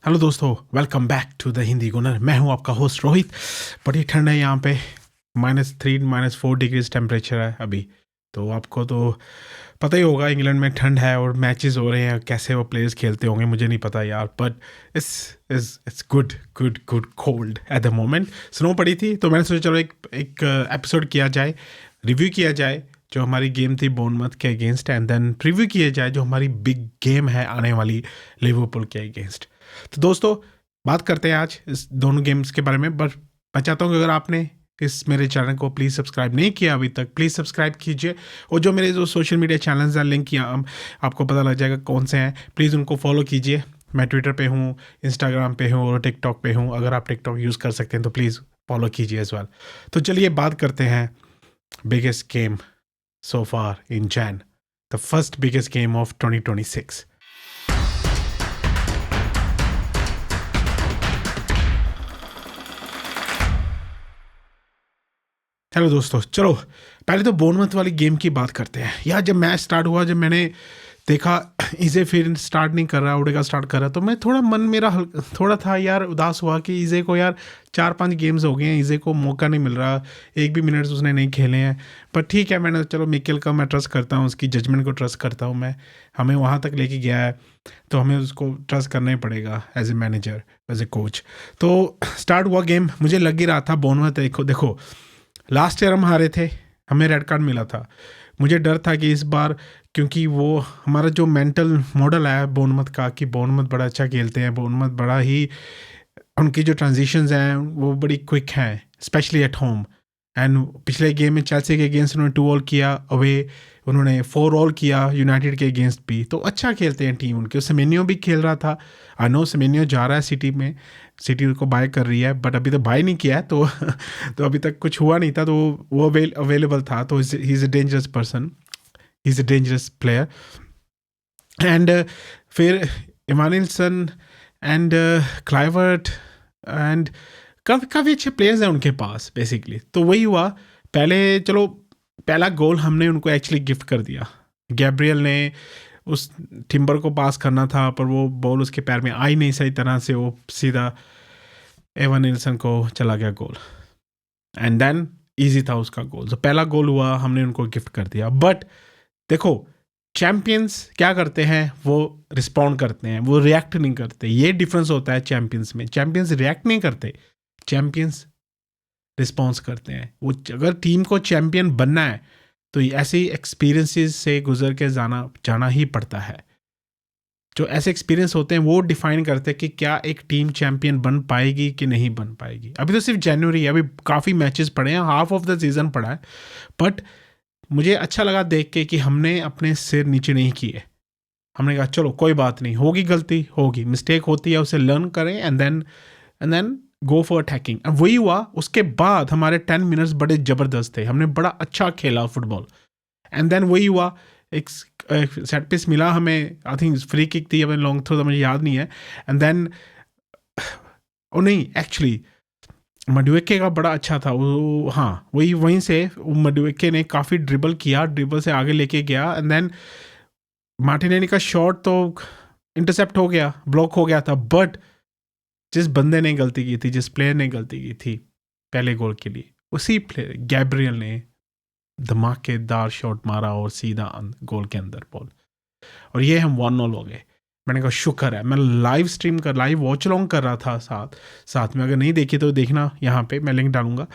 Hello दोस्तों, welcome back to the Hindi गुनर। मैं हूं आपका होस्ट रोहित। बड़ी ठंड है यहाँ पे, -3 -4 डिग्रीज टेम्परेचर है अभी। तो आपको तो पता ही होगा इंग्लैंड में ठंड है और मैचेस हो रहे हैं, कैसे वो प्लेयर्स खेलते होंगे मुझे नहीं पता यार, but it's good good good cold at the moment. Snow पड़ी थी तो मैंने सोचा चलो एक एपिसोड किया जाए, रिव्यू किया जाए जो हमारी गेम थी बोर्नमथ के अगेंस्ट, एंड देन प्रीव्यू किया जाए जो हमारी बिग गेम है आने वाली लिवरपूल के अगेंस्ट। तो दोस्तों बात करते हैं आज इस दोनों गेम्स के बारे में। बट मैं चाहता हूँ कि अगर आपने इस मेरे चैनल को प्लीज़ सब्सक्राइब नहीं किया अभी तक, प्लीज़ सब्सक्राइब कीजिए। और जो मेरे जो सोशल मीडिया चैनल्स हैं, लिंक किया आपको पता लग जाएगा कौन से हैं, प्लीज़ उनको फॉलो कीजिए। मैं ट्विटर पे हूँ, इंस्टाग्राम पे हूँ और टिकटॉक पे हूँ। अगर आप टिकटॉक यूज़ कर सकते हैं तो प्लीज़ फॉलो कीजिए एज वेल। तो चलिए बात करते हैं biggest game so far in Jan, the first biggest game of 2026. Hello दोस्तों, चलो पहले तो बोर्नमथ वाली गेम की बात करते हैं। यार जब मैच स्टार्ट हुआ, जब मैंने देखा इजे फिर स्टार्ट नहीं कर रहा, ओडेगा स्टार्ट कर रहा, तो मैं थोड़ा मन मेरा थोड़ा था यार, उदास हुआ कि इजे को यार 4-5 गेम्स हो गए हैं, इजे को मौका नहीं मिल रहा, एक भी मिनट्स उसने नहीं खेले हैं। पर ठीक है, मैंने चलो मिकेल का मैं ट्रस्ट करता हूँ, उसकी जजमेंट को ट्रस्ट करता हूँ मैं। हमें वहाँ तक लेके गया है तो हमें उसको ट्रस्ट करना ही पड़ेगा as a manager, as a coach. तो स्टार्ट हुआ गेम, मुझे लग ही रहा था बोर्नमथ, देखो लास्ट ईयर हम हारे थे, हमें रेड कार्ड मिला था। मुझे डर था कि इस बार, क्योंकि वो हमारा जो मेंटल मॉडल है बोर्नमथ का कि बोर्नमथ बड़ा अच्छा खेलते हैं, बोर्नमथ बड़ा ही, उनकी जो ट्रांजिशंस हैं वो बड़ी क्विक हैं, स्पेशली एट होम। एंड पिछले गेम में चेल्सी के अगेंस्ट उन्होंने 2-2 किया अवे, उन्होंने 4-4 किया यूनाइटेड के अगेंस्ट भी, तो अच्छा खेलते हैं टीम उनके। सेमेनियो भी खेल रहा था, आई नो सेमेनियो जा रहा है सिटी में, सिटी को बाय कर रही है, बट अभी तो बाय नहीं किया है तो तो अभी तक कुछ हुआ नहीं था, तो वो अवेलेबल था। तो he is a dangerous person, he is a dangerous player. And फिर इमानुएलसन एंड क्लाइवर्ट एंड काफ़ी अच्छे प्लेयर्स हैं उनके पास बेसिकली। तो वही हुआ, पहला गोल हमने उनको एक्चुअली गिफ्ट कर दिया। गैब्रियल ने उस टिम्बर को पास करना था, पर वो बॉल उसके पैर में आई नहीं सही तरह से, वो सीधा एवन निल्सन को चला गया गोल। एंड देन ईजी था उसका गोल। तो पहला गोल हुआ, हमने उनको गिफ्ट कर दिया। बट देखो चैम्पियंस क्या करते हैं, वो रिस्पॉन्ड करते हैं, वो रिएक्ट नहीं करते। ये डिफरेंस होता है चैम्पियंस में। चैम्पियंस रिएक्ट नहीं करते, चैम्पियंस रिस्पॉन्स करते हैं। वो अगर टीम को चैम्पियन बनना है तो ऐसे एक्सपीरियंसेस से गुजर के जाना ही पड़ता है। जो ऐसे एक्सपीरियंस होते हैं वो डिफाइन करते हैं कि क्या एक टीम चैम्पियन बन पाएगी कि नहीं बन पाएगी। अभी तो सिर्फ जनवरी है, अभी काफ़ी मैचेस पड़े हैं, हाफ ऑफ द सीज़न पड़ा है। बट मुझे अच्छा लगा देख के कि हमने अपने सिर नीचे नहीं किए। हमने कहा चलो कोई बात नहीं, होगी गलती, होगी मिस्टेक होती है, उसे लर्न करें and then go for attacking. और वही हुआ। उसके बाद हमारे 10 मिनट्स बड़े ज़बरदस्त थे, हमने बड़ा अच्छा खेला फुटबॉल। एंड देन वही हुआ, एक सेट पीस मिला हमें, आई थिंक फ्री किक थी या लॉन्ग थ्रो था, मुझे याद नहीं है। एंड देन ओ नहीं, एक्चुअली मडुएके का बड़ा अच्छा था वो, हाँ वहीं से मडुएके ने काफ़ी ड्रिबल किया, ड्रिबल से आगे लेके गया। एंड देन मार्टिनेली का शॉट तो इंटरसेप्ट हो गया, ब्लॉक हो गया था। बट जिस बंदे ने गलती की थी, जिस प्लेयर ने गलती की थी पहले गोल के लिए, उसी प्लेयर गैब्रियल ने धमाकेदार शॉट मारा और सीधा गोल के अंदर बॉल, और ये हम 1-0 हो गए। मैंने कहा शुक्र है, मैं लाइव वॉच लॉन्ग कर रहा था साथ में। अगर नहीं देखी तो देखना, यहाँ पे मैं लिंक डालूंगा।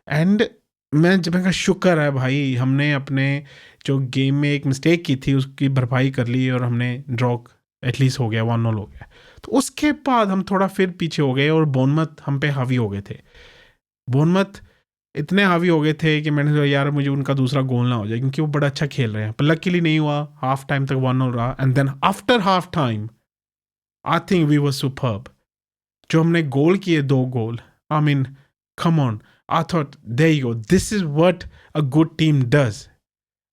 एंड मैंने कहा शुक्र है भाई, हमने अपने जो गेम में एक मिस्टेक की थी उसकी भरपाई कर ली और हमने ड्रॉ एटलीस्ट हो गया, 1-0 हो गया। तो उसके बाद हम थोड़ा फिर पीछे हो गए और बोर्नमथ हम पे हावी हो गए थे। बोर्नमथ इतने हावी हो गए थे कि मैंने सोचा यार मुझे उनका दूसरा गोल ना हो जाए, क्योंकि वो बड़ा अच्छा खेल रहे हैं। पर लकीली नहीं हुआ, हाफ टाइम तक 1-0 रहा। And then after half time I think we were superb. जो हमने गोल किए, 2 goal, I mean come on, I thought there you go, this is what a good team does.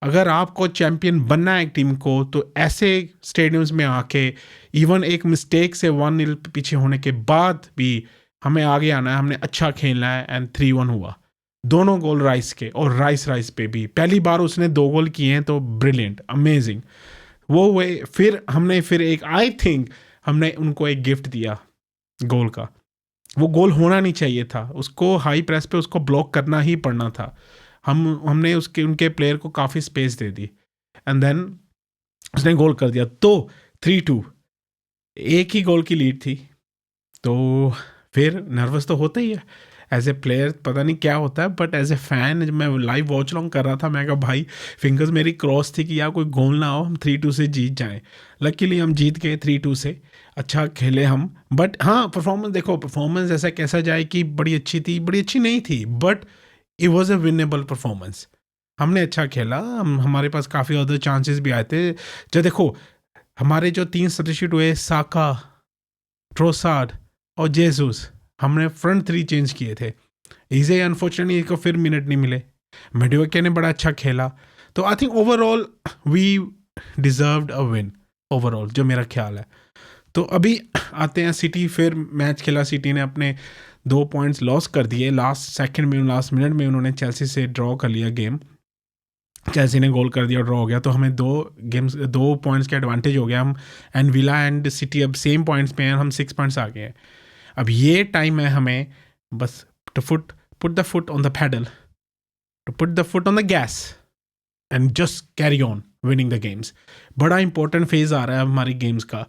अगर आपको champion बनना है एक टीम को, तो ऐसे स्टेडियम्स में आके इवन एक मिस्टेक से 1-0 पीछे होने के बाद भी हमें आगे आना है, हमने अच्छा खेलना है। एंड 3-1 हुआ, दोनों गोल राइस के, और राइस पे भी पहली बार उसने 2 गोल किए हैं, तो ब्रिलियंट, अमेजिंग वो वे। फिर हमने एक आई थिंक हमने उनको एक गिफ्ट दिया, गोल का। वो गोल होना नहीं चाहिए था, उसको हाई प्रेस पे उसको ब्लॉक करना ही पड़ना था। हमने उसके उनके प्लेयर को काफ़ी स्पेस दे दी एंड देन उसने गोल कर दिया। तो 3-2, एक ही गोल की लीड थी। तो फिर नर्वस तो होता ही है एज ए प्लेयर, पता नहीं क्या होता है, बट एज ए फैन जब मैं लाइव वॉच लॉन्ग कर रहा था, मैं कहा भाई फिंगर्स मेरी क्रॉस थी कि यार कोई गोल ना हो, हम 3-2 से जीत जाएं। लकीली हम जीत गए 3-2 से, अच्छा खेले हम। बट हाँ, परफॉर्मेंस देखो, परफॉर्मेंस ऐसा कैसा जाए कि बड़ी अच्छी थी, बड़ी अच्छी नहीं थी, but it was a winnable performance. हमने अच्छा खेला, हमारे पास काफ़ी अदर चांसेस भी आए थे। जो देखो, हमारे जो 3 सब्स्टिट्यूट हुए, साका, ट्रोसार्ड और जेसूस, हमने फ्रंट 3 चेंज किए थे। इसे अनफॉर्चुनेटली को फिर मिनट नहीं मिले। मेडुके ने बड़ा अच्छा खेला। तो I think overall we deserved a win, overall जो मेरा ख्याल है। तो अभी आते हैं सिटी, फिर मैच खेला, सिटी ने अपने 2 पॉइंट्स लॉस कर दिए लास्ट सेकंड में, लास्ट मिनट में उन्होंने चेल्सी से ड्रॉ कर लिया गेम। चेल्सी ने गोल कर दिया, ड्रॉ हो गया, तो हमें 2 पॉइंट्स के एडवांटेज हो गया हम। एंड विला एंड सिटी अब सेम पॉइंट्स पे हैं, हम 6 पॉइंट्स आ गए हैं। अब ये टाइम है हमें बस to put the foot on the pedal, to put the foot on the gas and just carry on winning the games. बड़ा इंपॉर्टेंट फेज आ रहा है हमारी गेम्स का।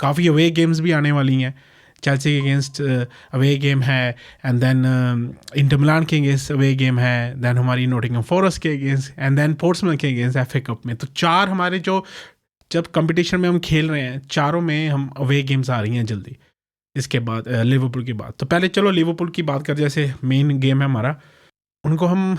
काफ़ी अवे गेम्स भी आने वाली हैं। चेल्सी के अगेंस्ट अवे गेम है, एंड देन इंटर मिलान के अगेंस्ट अवे गेम है, देन हमारी नॉटिंघम फॉरेस्ट के अगेंस्ट, एंड देन पोर्ट्समouth के अगेंस्ट एफए कप में। तो 4 हमारे जो जब कंपटीशन में हम खेल रहे हैं, चारों में हम अवे गेम्स आ रही हैं जल्दी, इसके बाद लिवरपूल की बात। तो पहले चलो लिवरपूल की बात कर, जैसे मेन गेम है हमारा, उनको हम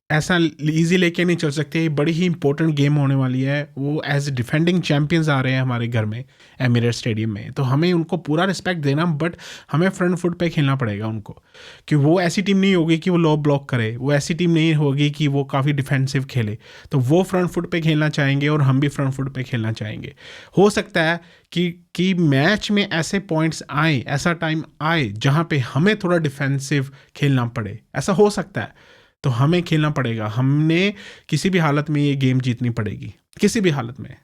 ऐसा इजी लेके नहीं चल सकते। बड़ी ही इंपॉर्टेंट गेम होने वाली है। वो एज डिफेंडिंग चैंपियंस आ रहे हैं हमारे घर में, एमिरेट्स स्टेडियम में, तो हमें उनको पूरा रिस्पेक्ट देना, बट हमें फ्रंट फुट पे खेलना पड़ेगा उनको। कि वो ऐसी टीम नहीं होगी कि वो लो ब्लॉक करे, वो ऐसी टीम नहीं होगी कि वो काफ़ी डिफेंसिव खेले। तो वो फ्रंट फुट पे खेलना चाहेंगे और हम भी फ्रंट फुट पे खेलना चाहेंगे। हो सकता है कि मैच में ऐसे पॉइंट्स आए, ऐसा टाइम आए जहाँ पे हमें थोड़ा डिफेंसिव खेलना पड़े, ऐसा हो सकता है। तो हमें खेलना पड़ेगा, हमने किसी भी हालत में ये गेम जीतनी पड़ेगी, किसी भी हालत में,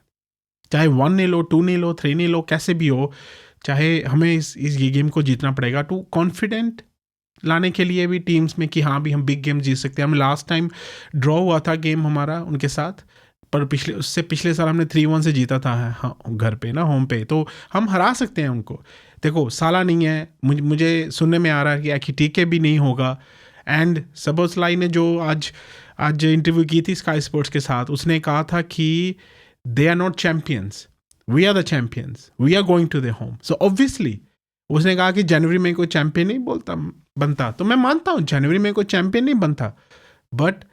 चाहे 1-0 हो, 2-0 हो, 3-0 हो, कैसे भी हो, चाहे हमें इस ये गेम को जीतना पड़ेगा। टू कॉन्फिडेंट लाने के लिए भी टीम्स में कि हाँ भी हम बिग गेम जीत सकते हैं। हम लास्ट टाइम ड्रॉ हुआ था गेम हमारा उनके साथ, पर पिछले साल हमने 3-1 से जीता था, हाँ, घर पे ना, होम पे। तो हम हरा सकते हैं उनको। देखो साला नहीं है, मुझे सुनने में आ रहा है कि एक्टिके भी नहीं होगा। एंड सबोसलाई ने जो आज इंटरव्यू की थी स्काई स्पोर्ट्स के साथ, उसने कहा था कि they are not champions, we are the champions, we are going to the home. So obviously उसने कहा कि जनवरी में कोई चैम्पियन नहीं बनता। तो मैं मानता हूँ जनवरी में कोई चैम्पियन नहीं बनता, बट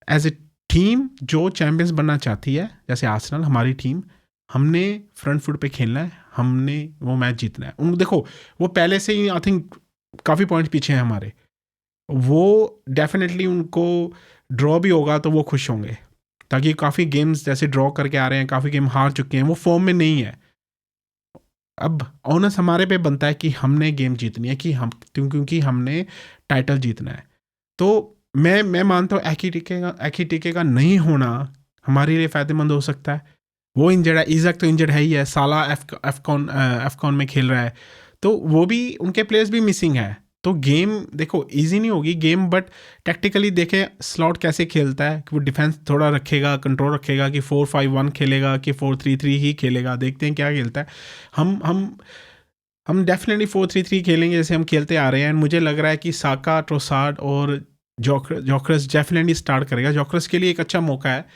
एज ए टीम जो चैम्पियंस बनना चाहती है, जैसे आर्सेनल हमारी टीम, हमने फ्रंट फुट पे खेलना है, हमने वो मैच जीतना है। उन देखो वो पहले से ही आई थिंक काफ़ी पॉइंट पीछे हैं हमारे, वो डेफिनेटली उनको ड्रॉ भी होगा तो वो खुश होंगे, ताकि काफ़ी गेम्स जैसे ड्रॉ करके आ रहे हैं, काफ़ी गेम हार चुके हैं, वो फॉर्म में नहीं है। अब ऑनस हमारे पे बनता है कि हमने गेम जीतनी है, कि हम क्योंकि हमने टाइटल जीतना है। तो मैं मानता हूँ एकीटिके का नहीं होना हमारे लिए फ़ायदेमंद हो सकता है। वो इंजर्ड है, इज़क तो इंजर्ड है ही है, साला एफकॉन में खेल रहा है, तो वो भी, उनके प्लेयर्स भी मिसिंग है। तो गेम देखो इजी नहीं होगी गेम, बट टैक्टिकली देखें स्लॉट कैसे खेलता है, कि वो डिफेंस थोड़ा रखेगा, कंट्रोल रखेगा, कि 4-5-1 खेलेगा कि 4-3-3 ही खेलेगा, देखते हैं क्या खेलता है। हम डेफिनेटली 4-3-3 खेलेंगे जैसे हम खेलते आ रहे हैं। मुझे लग रहा है कि साका, ट्रोसार्ड और जोक्रस डेफिनेटली स्टार्ट करेगा। जोक्रस के लिए एक अच्छा मौका है,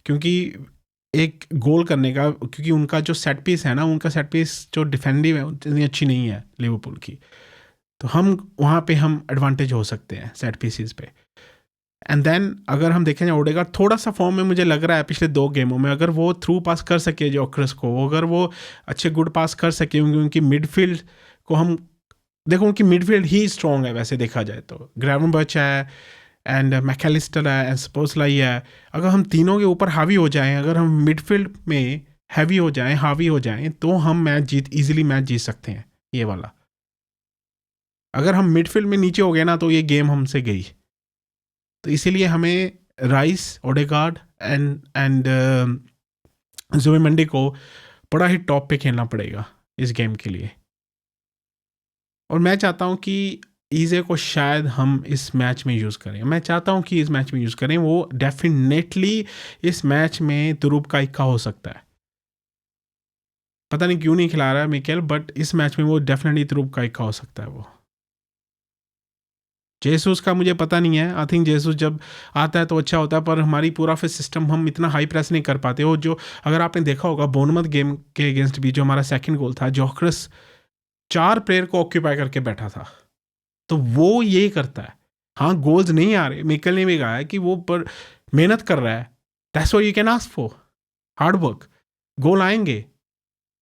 क्योंकि एक गोल करने का, क्योंकि उनका जो सेट पीस है ना, उनका सेट पीस जो डिफेंडिव है उतनी अच्छी नहीं है लिवरपूल की। तो हम वहाँ पे हम एडवांटेज हो सकते हैं सेट पीसीज पे। एंड देन अगर हम देखें ओडेगार्ड थोड़ा सा फॉर्म में मुझे लग रहा है पिछले 2 गेमों में, अगर वो थ्रू पास कर सके जोक्रस को, अगर वो अच्छे गुड पास कर सके, उनकी मिडफील्ड को हम देखो, उनकी मिडफील्ड ही स्ट्रॉन्ग है वैसे देखा जाए तो। ग्रेवेनबर्च है एंड मैकेलिस्टर है एंड स्पोर्सलाई है। अगर हम तीनों के ऊपर हावी हो जाएं, अगर हम मिडफील्ड में हावी हो जाएं, तो हम इजीली मैच जीत सकते हैं ये वाला। अगर हम मिडफील्ड में नीचे हो गए ना, तो ये गेम हमसे गई। तो इसीलिए हमें राइस, ओडेगार्ड एंड जुबिमेंडी को बड़ा ही टॉप पे खेलना पड़ेगा इस गेम के लिए। और मैं चाहता हूँ कि ईज़े को शायद हम इस मैच में यूज़ करें। मैं चाहता हूँ कि इस मैच में यूज़ करें। वो डेफ़िनेटली इस मैच में तुरुप का इक्का हो सकता है। पता नहीं क्यों नहीं खिला रहा है मिकेल, बट इस मैच में वो डेफ़िनेटली तुरुप का इक्का हो सकता है वो। जेसुस का मुझे पता नहीं है। आई थिंक जेसुस जब आता है तो अच्छा होता है, पर हमारी पूरा फिर सिस्टम हम इतना हाई प्रेस नहीं कर पाते। वो जो अगर आपने देखा होगा बोर्नमथ गेम के अगेंस्ट भी जो हमारा सेकंड गोल था, जोक्रिस 4 प्लेयर को ऑक्यूपाई करके बैठा था। तो वो यही करता है। हाँ, गोल्स नहीं आ रहे, मिकेल ने भी कहा है कि वो पर मेहनत कर रहा है। That's what you can ask for, hard work. Goal आएंगे,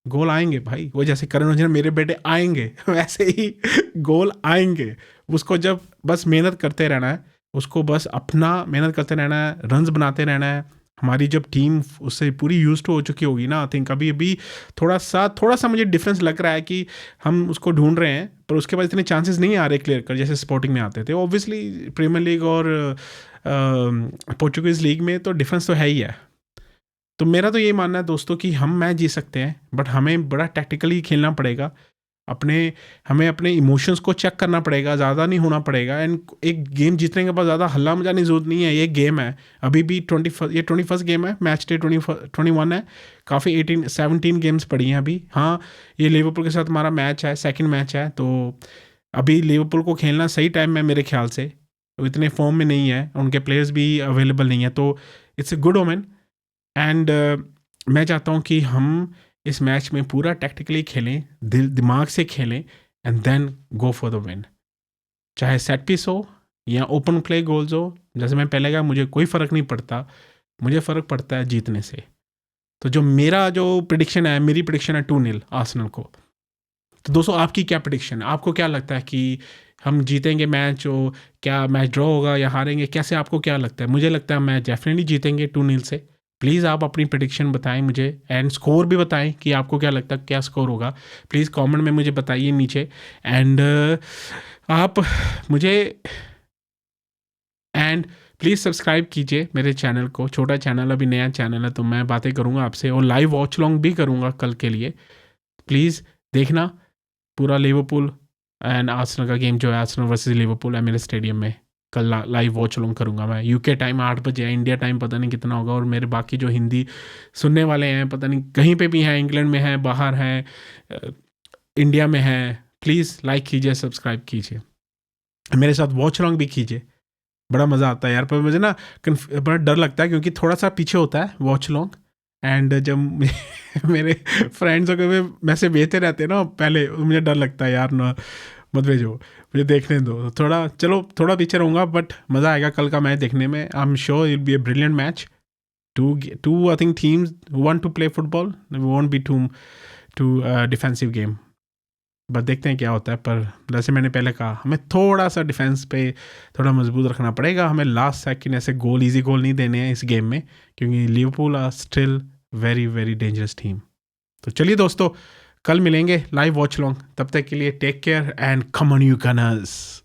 गोल आएंगे भाई। वो जैसे करण औजला मेरे बेटे आएंगे वैसे ही गोल आएंगे। उसको जब बस मेहनत करते रहना है, उसको बस अपना मेहनत करते रहना है, रन्स बनाते रहना है। हमारी जब टीम उससे पूरी यूज टू हो चुकी होगी ना, आई थिंक अभी अभी थोड़ा सा मुझे डिफरेंस लग रहा है कि हम उसको ढूंढ रहे हैं, पर उसके बाद इतने चांसेस नहीं आ रहे क्लियर कर जैसे स्पोर्टिंग में आते थे। ऑब्वियसली प्रीमियर लीग और पोर्चुगीज़ लीग में तो डिफरेंस तो है ही है। तो मेरा तो ये मानना है दोस्तों कि हम मैच जीत सकते हैं, बट हमें बड़ा टैक्टिकली खेलना पड़ेगा। हमें अपने इमोशंस को चेक करना पड़ेगा, ज़्यादा नहीं होना पड़ेगा। एंड एक गेम जीतने के बाद ज़्यादा हल्ला मचाने की जरूरत नहीं है। ये गेम है, अभी भी 21st गेम है, मैच डे 21 है। काफ़ी 17 गेम्स पड़ी हैं अभी। हाँ, ये लिवरपूल के साथ हमारा मैच है, सेकंड मैच है, तो अभी लिवरपूल को खेलना सही टाइम में मेरे ख्याल से। तो इतने फॉर्म में नहीं है, उनके प्लेयर्स भी अवेलेबल नहीं है, तो it's a good omen. And मैं चाहता हूँ कि हम इस मैच में पूरा टैक्टिकली खेलें, दिमाग से खेलें, and then go for the win. चाहे सेट पीस हो या ओपन प्ले गोल्स हो, जैसे मैं पहले कहा, मुझे कोई फ़र्क नहीं पड़ता। मुझे फ़र्क पड़ता है जीतने से। तो जो मेरा जो प्रिडिक्शन है, मेरी प्रिडिक्शन है 2-0 आर्सेनल को। तो दोस्तों आपकी क्या प्रिडिक्शन है? आपको क्या लगता है कि हम जीतेंगे मैच, और क्या मैच ड्रॉ होगा या हारेंगे? कैसे, आपको क्या लगता है? मुझे लगता है मैच डेफिनेटली जीतेंगे 2-0 से। प्लीज़ आप अपनी प्रिडिक्शन बताएं मुझे, एंड स्कोर भी बताएं कि आपको क्या लगता है क्या स्कोर होगा। प्लीज़ कमेंट में मुझे बताइए नीचे। एंड आप मुझे एंड प्लीज़ सब्सक्राइब कीजिए मेरे चैनल को। छोटा चैनल, अभी नया चैनल है, तो मैं बातें करूँगा आपसे और लाइव वॉच लॉन्ग भी करूँगा कल के लिए। प्लीज़ देखना पूरा लिवरपूल एंड आर्सेनल का गेम जो है, आर्सेनल वर्सेस लिवरपूल है मेरे स्टेडियम में। कल लाइव वॉच लॉन्ग करूँगा मैं। यूके टाइम 8 बजे है, इंडिया टाइम पता नहीं कितना होगा। और मेरे बाकी जो हिंदी सुनने वाले हैं, पता नहीं कहीं पे भी हैं, इंग्लैंड में हैं, बाहर हैं, इंडिया में हैं, प्लीज़ लाइक कीजिए, सब्सक्राइब कीजिए, मेरे साथ वॉच लॉन्ग भी कीजिए। बड़ा मज़ा आता है यार, पर मुझे ना बड़ा डर लगता है क्योंकि थोड़ा सा पीछे होता है वॉच लॉन्ग। एंड जब मेरे फ्रेंड्स अगर मैसेज भेजते रहते हैं ना पहले, मुझे डर लगता है यार, ना मत भेजो, मुझे देखने दो। थोड़ा चलो, थोड़ा पीछे रहूँगा, बट मज़ा आएगा कल का मैच देखने में। I am sure it be a brilliant match. Two I think teams want to play football, won't be too defensive game. बस देखते हैं क्या होता है। पर जैसे मैंने पहले कहा, हमें थोड़ा सा डिफेंस पे थोड़ा मजबूत रखना पड़ेगा। हमें लास्ट सेकंड ऐसे गोल, इजी गोल नहीं देने हैं इस गेम में, क्योंकि Liverpool are still very very dangerous team. तो चलिए दोस्तों, कल मिलेंगे लाइव वॉच लॉन्ग। तब तक के लिए take care and come on you Gunners.